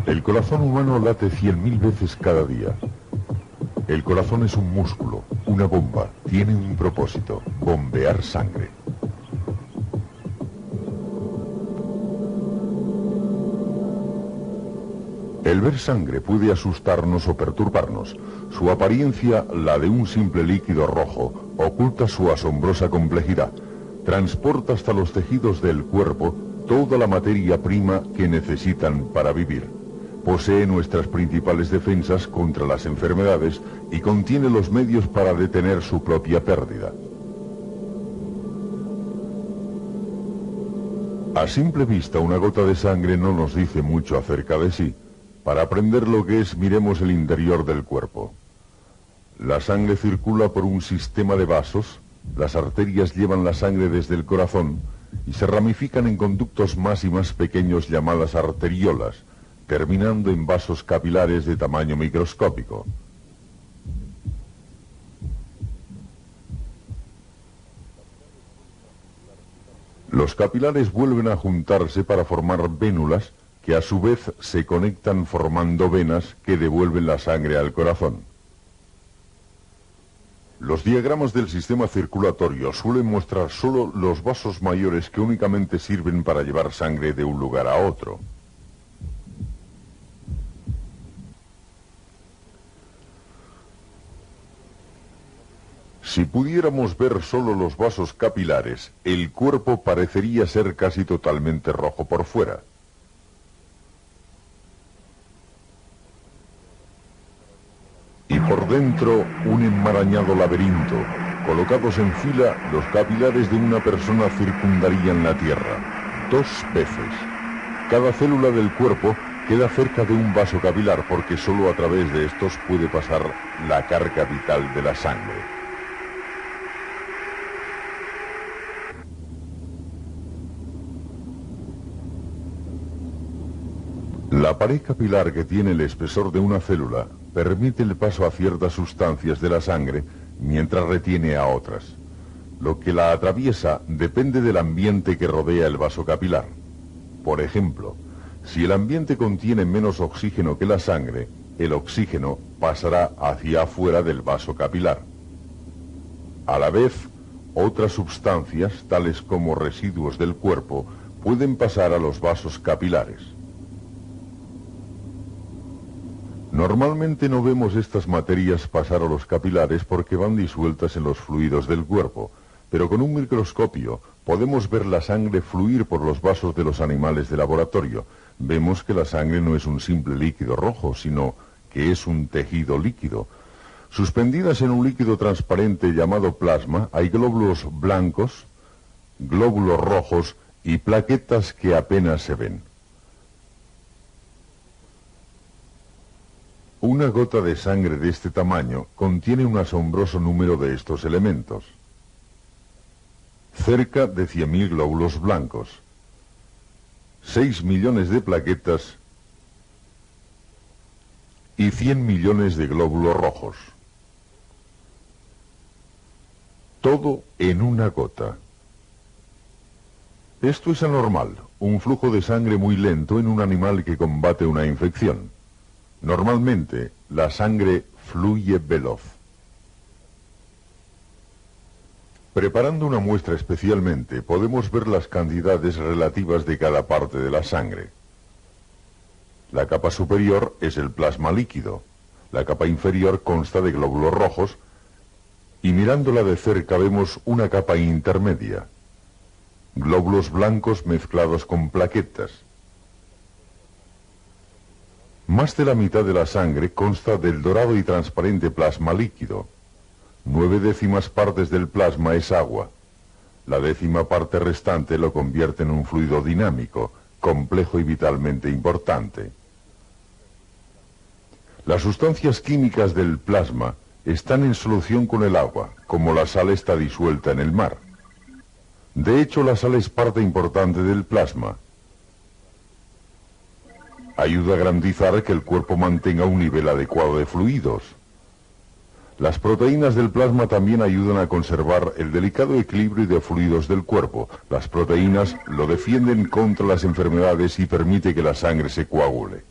El corazón humano late 100.000 veces cada día. El corazón es un músculo, una bomba, tiene un propósito: bombear sangre. El ver sangre puede asustarnos o perturbarnos. Su apariencia, la de un simple líquido rojo, oculta su asombrosa complejidad. Transporta hasta los tejidos del cuerpo toda la materia prima que necesitan para vivir. Posee nuestras principales defensas contra las enfermedades y contiene los medios para detener su propia pérdida. A simple vista, una gota de sangre no nos dice mucho acerca de sí. Para aprender lo que es, miremos el interior del cuerpo. La sangre circula por un sistema de vasos. Las arterias llevan la sangre desde el corazón y se ramifican en conductos más y más pequeños llamadas arteriolas, terminando en vasos capilares de tamaño microscópico. Los capilares vuelven a juntarse para formar vénulas que a su vez se conectan formando venas que devuelven la sangre al corazón. Los diagramas del sistema circulatorio suelen mostrar solo los vasos mayores que únicamente sirven para llevar sangre de un lugar a otro. Si pudiéramos ver solo los vasos capilares, el cuerpo parecería ser casi totalmente rojo por fuera. Y por dentro, un enmarañado laberinto. Colocados en fila, los capilares de una persona circundarían la Tierra 2 veces. Cada célula del cuerpo queda cerca de un vaso capilar porque solo a través de estos puede pasar la carga vital de la sangre. La pared capilar, que tiene el espesor de una célula, permite el paso a ciertas sustancias de la sangre mientras retiene a otras. Lo que la atraviesa depende del ambiente que rodea el vaso capilar. Por ejemplo, si el ambiente contiene menos oxígeno que la sangre, el oxígeno pasará hacia afuera del vaso capilar. A la vez, otras sustancias, tales como residuos del cuerpo, pueden pasar a los vasos capilares. Normalmente no vemos estas materias pasar a los capilares porque van disueltas en los fluidos del cuerpo, pero con un microscopio podemos ver la sangre fluir por los vasos de los animales de laboratorio. Vemos que la sangre no es un simple líquido rojo, sino que es un tejido líquido. Suspendidas en un líquido transparente llamado plasma, hay glóbulos blancos, glóbulos rojos y plaquetas que apenas se ven. Una gota de sangre de este tamaño contiene un asombroso número de estos elementos. Cerca de 100.000 glóbulos blancos, 6 millones de plaquetas y 100 millones de glóbulos rojos. Todo en una gota. Esto es anormal, un flujo de sangre muy lento en un animal que combate una infección. Normalmente, la sangre fluye veloz. Preparando una muestra especialmente, podemos ver las cantidades relativas de cada parte de la sangre. La capa superior es el plasma líquido. La capa inferior consta de glóbulos rojos y mirándola de cerca vemos una capa intermedia. Glóbulos blancos mezclados con plaquetas. Más de la mitad de la sangre consta del dorado y transparente plasma líquido. 9/10 partes del plasma es agua. La 10ª parte restante lo convierte en un fluido dinámico, complejo y vitalmente importante. Las sustancias químicas del plasma están en solución con el agua, como la sal está disuelta en el mar. De hecho, la sal es parte importante del plasma. Ayuda a garantizar que el cuerpo mantenga un nivel adecuado de fluidos. Las proteínas del plasma también ayudan a conservar el delicado equilibrio de fluidos del cuerpo. Las proteínas lo defienden contra las enfermedades y permite que la sangre se coagule.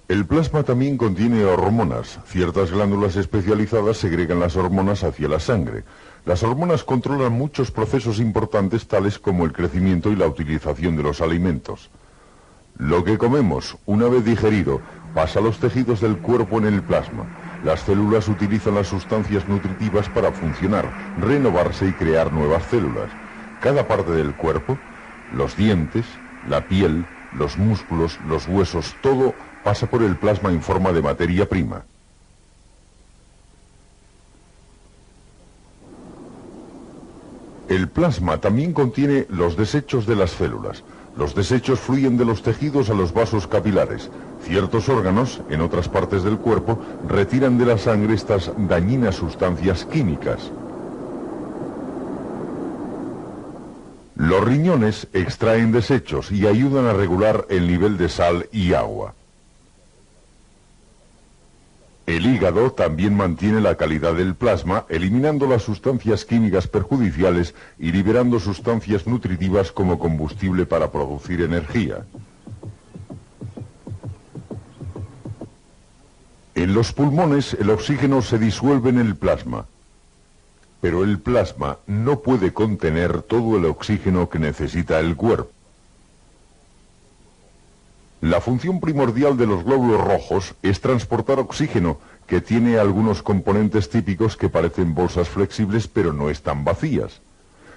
El plasma también contiene hormonas. Ciertas glándulas especializadas segregan las hormonas hacia la sangre. Las hormonas controlan muchos procesos importantes tales como el crecimiento y la utilización de los alimentos. Lo que comemos, una vez digerido, pasa a los tejidos del cuerpo en el plasma. Las células utilizan las sustancias nutritivas para funcionar, renovarse y crear nuevas células. Cada parte del cuerpo, los dientes, la piel, los músculos, los huesos, todo pasa por el plasma en forma de materia prima. El plasma también contiene los desechos de las células. Los desechos fluyen de los tejidos a los vasos capilares. Ciertos órganos, en otras partes del cuerpo, retiran de la sangre estas dañinas sustancias químicas. Los riñones extraen desechos y ayudan a regular el nivel de sal y agua. El hígado también mantiene la calidad del plasma, eliminando las sustancias químicas perjudiciales y liberando sustancias nutritivas como combustible para producir energía. En los pulmones el oxígeno se disuelve en el plasma, pero el plasma no puede contener todo el oxígeno que necesita el cuerpo. La función primordial de los glóbulos rojos es transportar oxígeno, que tiene algunos componentes típicos que parecen bolsas flexibles pero no están vacías.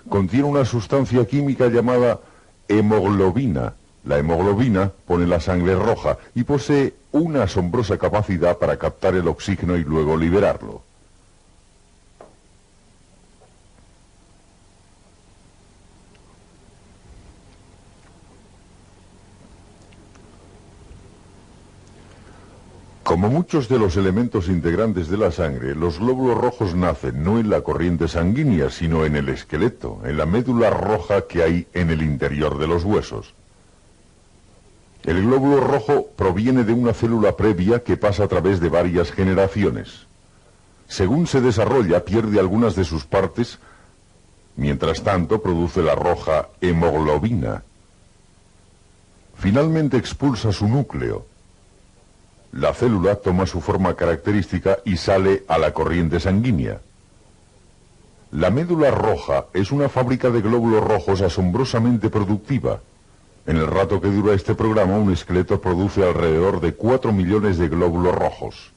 Contiene una sustancia química llamada hemoglobina. La hemoglobina pone la sangre roja y posee una asombrosa capacidad para captar el oxígeno y luego liberarlo. Como muchos de los elementos integrantes de la sangre, los glóbulos rojos nacen no en la corriente sanguínea, sino en el esqueleto, en la médula roja que hay en el interior de los huesos. El glóbulo rojo proviene de una célula previa que pasa a través de varias generaciones. Según se desarrolla, pierde algunas de sus partes, mientras tanto produce la roja hemoglobina. Finalmente expulsa su núcleo. La célula toma su forma característica y sale a la corriente sanguínea. La médula roja es una fábrica de glóbulos rojos asombrosamente productiva. En el rato que dura este programa, un esqueleto produce alrededor de 4 millones de glóbulos rojos.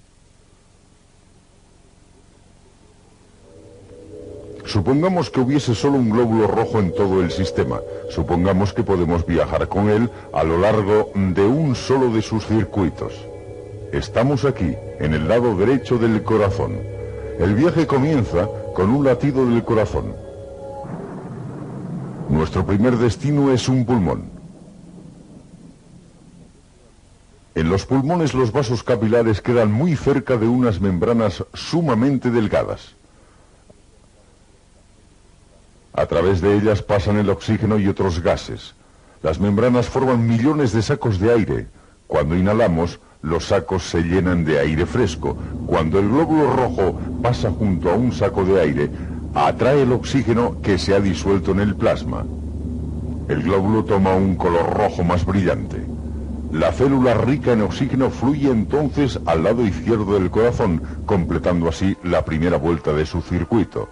Supongamos que hubiese solo un glóbulo rojo en todo el sistema. Supongamos que podemos viajar con él a lo largo de un solo de sus circuitos. Estamos aquí, en el lado derecho del corazón. El viaje comienza con un latido del corazón. Nuestro primer destino es un pulmón. En los pulmones los vasos capilares quedan muy cerca de unas membranas sumamente delgadas. A través de ellas pasan el oxígeno y otros gases. Las membranas forman millones de sacos de aire. Cuando inhalamos, los sacos se llenan de aire fresco. Cuando el glóbulo rojo pasa junto a un saco de aire, atrae el oxígeno que se ha disuelto en el plasma. El glóbulo toma un color rojo más brillante. La célula rica en oxígeno fluye entonces al lado izquierdo del corazón, completando así la primera vuelta de su circuito.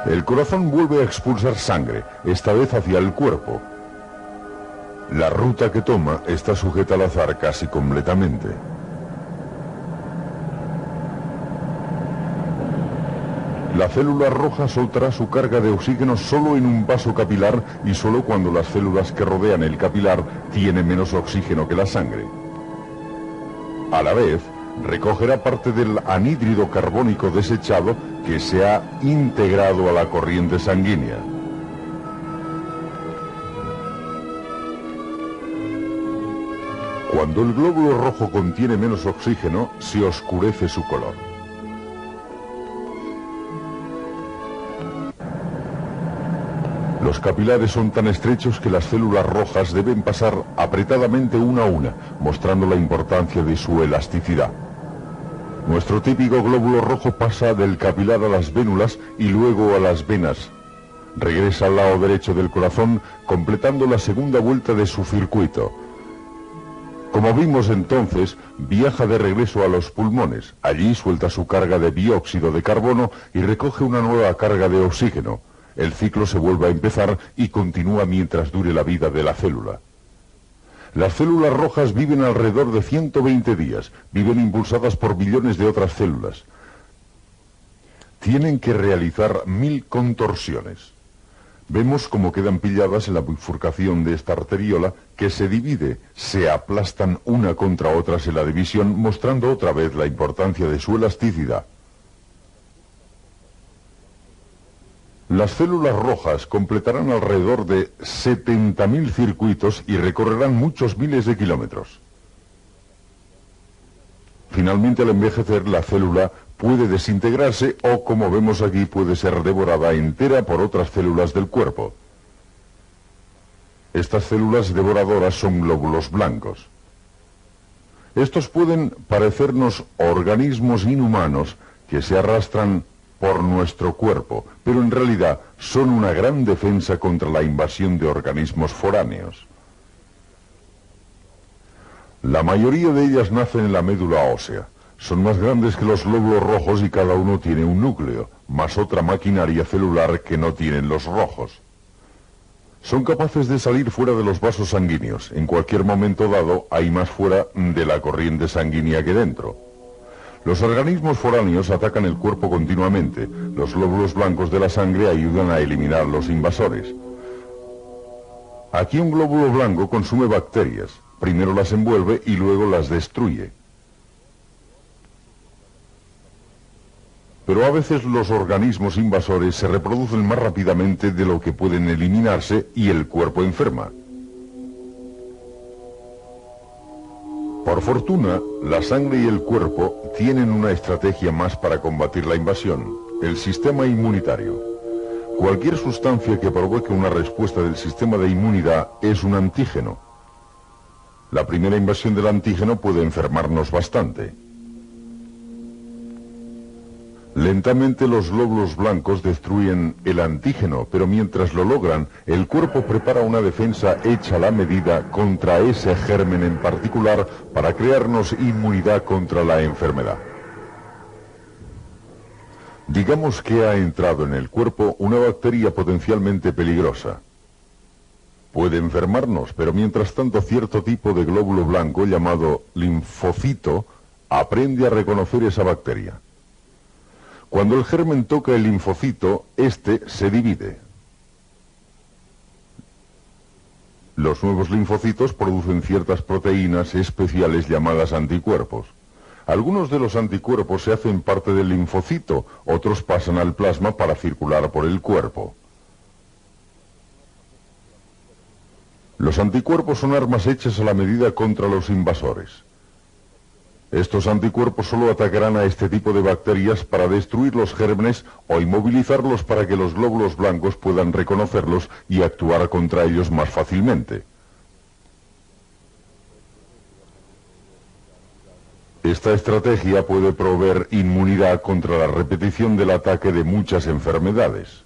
El corazón vuelve a expulsar sangre, esta vez hacia el cuerpo. La ruta que toma está sujeta al azar casi completamente. La célula roja soltará su carga de oxígeno solo en un vaso capilar y solo cuando las células que rodean el capilar tienen menos oxígeno que la sangre. A la vez, recogerá parte del anhídrido carbónico desechado que se ha integrado a la corriente sanguínea. Cuando el glóbulo rojo contiene menos oxígeno, se oscurece su color. Los capilares son tan estrechos que las células rojas deben pasar apretadamente una a una, mostrando la importancia de su elasticidad. Nuestro típico glóbulo rojo pasa del capilar a las vénulas y luego a las venas. Regresa al lado derecho del corazón, completando la segunda vuelta de su circuito. Como vimos entonces, viaja de regreso a los pulmones. Allí suelta su carga de dióxido de carbono y recoge una nueva carga de oxígeno. El ciclo se vuelve a empezar y continúa mientras dure la vida de la célula. Las células rojas viven alrededor de 120 días. Viven impulsadas por billones de otras células. Tienen que realizar 1000 contorsiones. Vemos cómo quedan pilladas en la bifurcación de esta arteriola, que se divide, se aplastan una contra otras en la división, mostrando otra vez la importancia de su elasticidad. Las células rojas completarán alrededor de 70.000 circuitos y recorrerán muchos miles de kilómetros. Finalmente, al envejecer, la célula puede desintegrarse o, como vemos aquí, puede ser devorada entera por otras células del cuerpo. Estas células devoradoras son glóbulos blancos. Estos pueden parecernos organismos inhumanos que se arrastran por nuestro cuerpo, pero en realidad son una gran defensa contra la invasión de organismos foráneos. La mayoría de ellas nacen en la médula ósea. Son más grandes que los glóbulos rojos y cada uno tiene un núcleo, más otra maquinaria celular que no tienen los rojos. Son capaces de salir fuera de los vasos sanguíneos. En cualquier momento dado hay más fuera de la corriente sanguínea que dentro. Los organismos foráneos atacan el cuerpo continuamente. Los glóbulos blancos de la sangre ayudan a eliminar los invasores. Aquí un glóbulo blanco consume bacterias. Primero las envuelve y luego las destruye. Pero a veces los organismos invasores se reproducen más rápidamente de lo que pueden eliminarse y el cuerpo enferma. Por fortuna, la sangre y el cuerpo tienen una estrategia más para combatir la invasión: el sistema inmunitario. Cualquier sustancia que provoque una respuesta del sistema de inmunidad es un antígeno. La primera invasión del antígeno puede enfermarnos bastante. Lentamente los glóbulos blancos destruyen el antígeno, pero mientras lo logran, el cuerpo prepara una defensa hecha a la medida contra ese germen en particular para crearnos inmunidad contra la enfermedad. Digamos que ha entrado en el cuerpo una bacteria potencialmente peligrosa. Puede enfermarnos, pero mientras tanto cierto tipo de glóbulo blanco llamado linfocito aprende a reconocer esa bacteria. Cuando el germen toca el linfocito, este se divide. Los nuevos linfocitos producen ciertas proteínas especiales llamadas anticuerpos. Algunos de los anticuerpos se hacen parte del linfocito, otros pasan al plasma para circular por el cuerpo. Los anticuerpos son armas hechas a la medida contra los invasores. Estos anticuerpos solo atacarán a este tipo de bacterias para destruir los gérmenes o inmovilizarlos para que los glóbulos blancos puedan reconocerlos y actuar contra ellos más fácilmente. Esta estrategia puede proveer inmunidad contra la repetición del ataque de muchas enfermedades.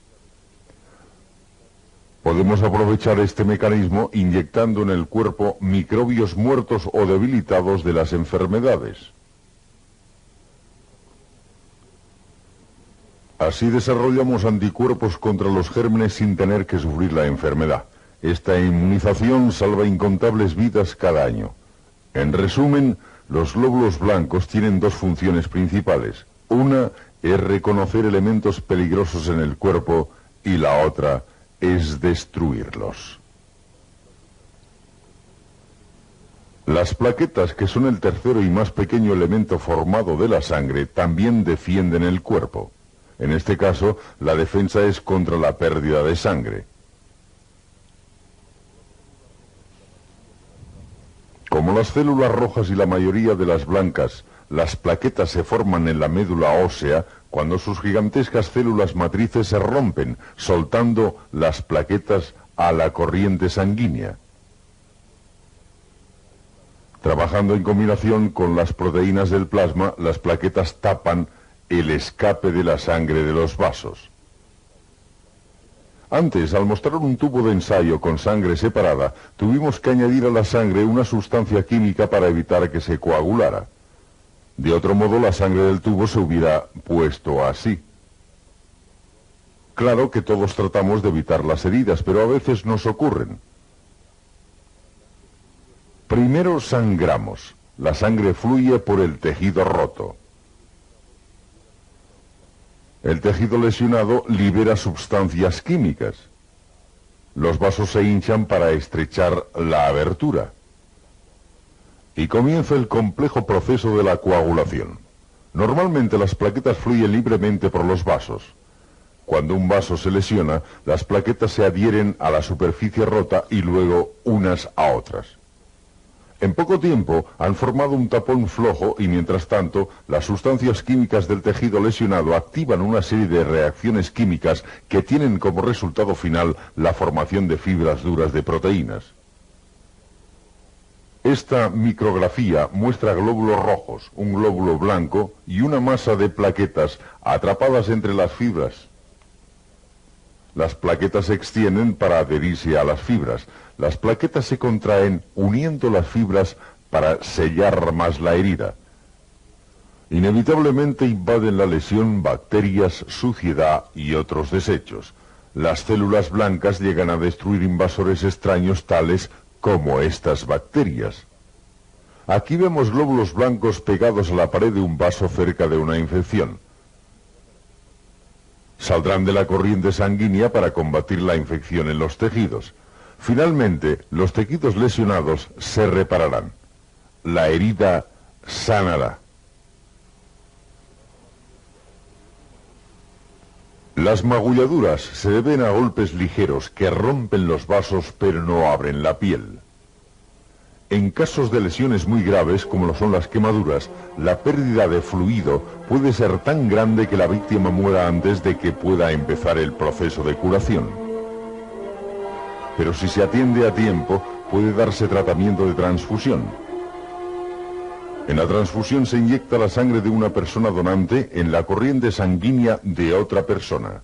Podemos aprovechar este mecanismo inyectando en el cuerpo microbios muertos o debilitados de las enfermedades. Así desarrollamos anticuerpos contra los gérmenes sin tener que sufrir la enfermedad. Esta inmunización salva incontables vidas cada año. En resumen, los glóbulos blancos tienen dos funciones principales. Una es reconocer elementos peligrosos en el cuerpo y la otra es destruirlos. Las plaquetas, que son el tercero y más pequeño elemento formado de la sangre, también defienden el cuerpo. En este caso, la defensa es contra la pérdida de sangre. Como las células rojas y la mayoría de las blancas, las plaquetas se forman en la médula ósea, cuando sus gigantescas células matrices se rompen, soltando las plaquetas a la corriente sanguínea. Trabajando en combinación con las proteínas del plasma, las plaquetas tapan el escape de la sangre de los vasos. Antes, al mostrar un tubo de ensayo con sangre separada, tuvimos que añadir a la sangre una sustancia química para evitar que se coagulara. De otro modo, la sangre del tubo se hubiera puesto así. Claro que todos tratamos de evitar las heridas, pero a veces nos ocurren. Primero sangramos. La sangre fluye por el tejido roto. El tejido lesionado libera sustancias químicas. Los vasos se hinchan para estrechar la abertura. Y comienza el complejo proceso de la coagulación. Normalmente las plaquetas fluyen libremente por los vasos. Cuando un vaso se lesiona, las plaquetas se adhieren a la superficie rota y luego unas a otras. En poco tiempo han formado un tapón flojo y mientras tanto las sustancias químicas del tejido lesionado activan una serie de reacciones químicas que tienen como resultado final la formación de fibras duras de proteínas. Esta micrografía muestra glóbulos rojos, un glóbulo blanco y una masa de plaquetas atrapadas entre las fibras. Las plaquetas se extienden para adherirse a las fibras. Las plaquetas se contraen uniendo las fibras para sellar más la herida. Inevitablemente invaden la lesión bacterias, suciedad y otros desechos. Las células blancas llegan a destruir invasores extraños tales como estas bacterias. Aquí vemos glóbulos blancos pegados a la pared de un vaso cerca de una infección. Saldrán de la corriente sanguínea para combatir la infección en los tejidos. Finalmente, los tejidos lesionados se repararán. La herida sanará. Las magulladuras se deben a golpes ligeros que rompen los vasos pero no abren la piel. En casos de lesiones muy graves, como lo son las quemaduras, la pérdida de fluido puede ser tan grande que la víctima muera antes de que pueda empezar el proceso de curación. Pero si se atiende a tiempo, puede darse tratamiento de transfusión. En la transfusión se inyecta la sangre de una persona donante en la corriente sanguínea de otra persona.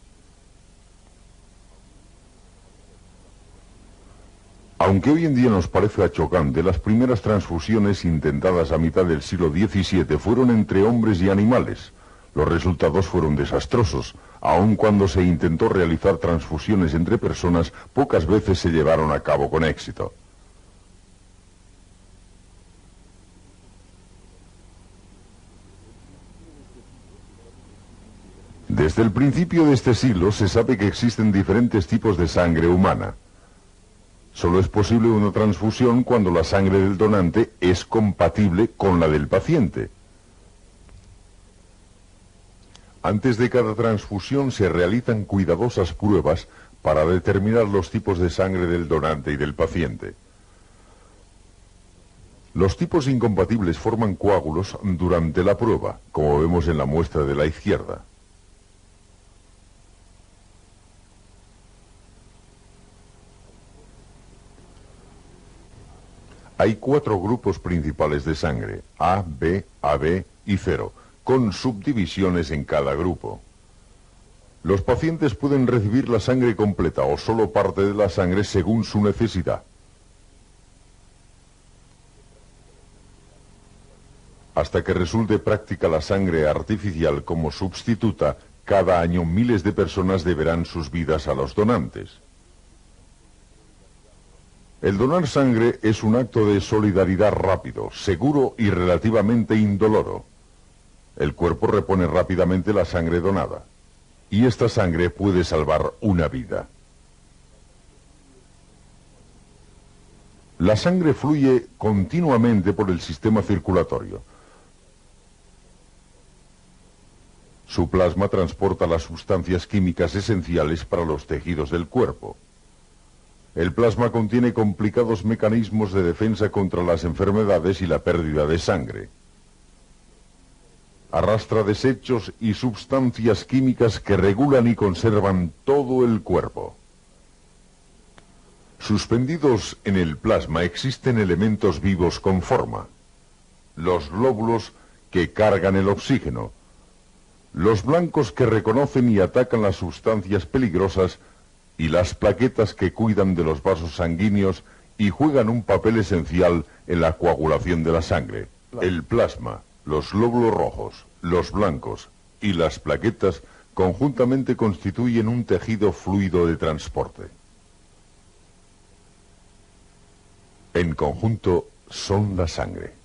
Aunque hoy en día nos parezca chocante, las primeras transfusiones intentadas a mitad del siglo XVII fueron entre hombres y animales. Los resultados fueron desastrosos. Aun cuando se intentó realizar transfusiones entre personas, pocas veces se llevaron a cabo con éxito. Desde el principio de este siglo se sabe que existen diferentes tipos de sangre humana. Solo es posible una transfusión cuando la sangre del donante es compatible con la del paciente. Antes de cada transfusión se realizan cuidadosas pruebas para determinar los tipos de sangre del donante y del paciente. Los tipos incompatibles forman coágulos durante la prueba, como vemos en la muestra de la izquierda. Hay 4 grupos principales de sangre, A, B, AB y 0, con subdivisiones en cada grupo. Los pacientes pueden recibir la sangre completa o solo parte de la sangre según su necesidad. Hasta que resulte práctica la sangre artificial como sustituta, cada año miles de personas deberán sus vidas a los donantes. El donar sangre es un acto de solidaridad rápido, seguro y relativamente indoloro. El cuerpo repone rápidamente la sangre donada, y esta sangre puede salvar una vida. La sangre fluye continuamente por el sistema circulatorio. Su plasma transporta las sustancias químicas esenciales para los tejidos del cuerpo. El plasma contiene complicados mecanismos de defensa contra las enfermedades y la pérdida de sangre. Arrastra desechos y sustancias químicas que regulan y conservan todo el cuerpo. Suspendidos en el plasma existen elementos vivos con forma. Los glóbulos que cargan el oxígeno. Los blancos que reconocen y atacan las sustancias peligrosas y las plaquetas que cuidan de los vasos sanguíneos y juegan un papel esencial en la coagulación de la sangre. El plasma, los glóbulos rojos, los blancos y las plaquetas conjuntamente constituyen un tejido fluido de transporte. En conjunto son la sangre.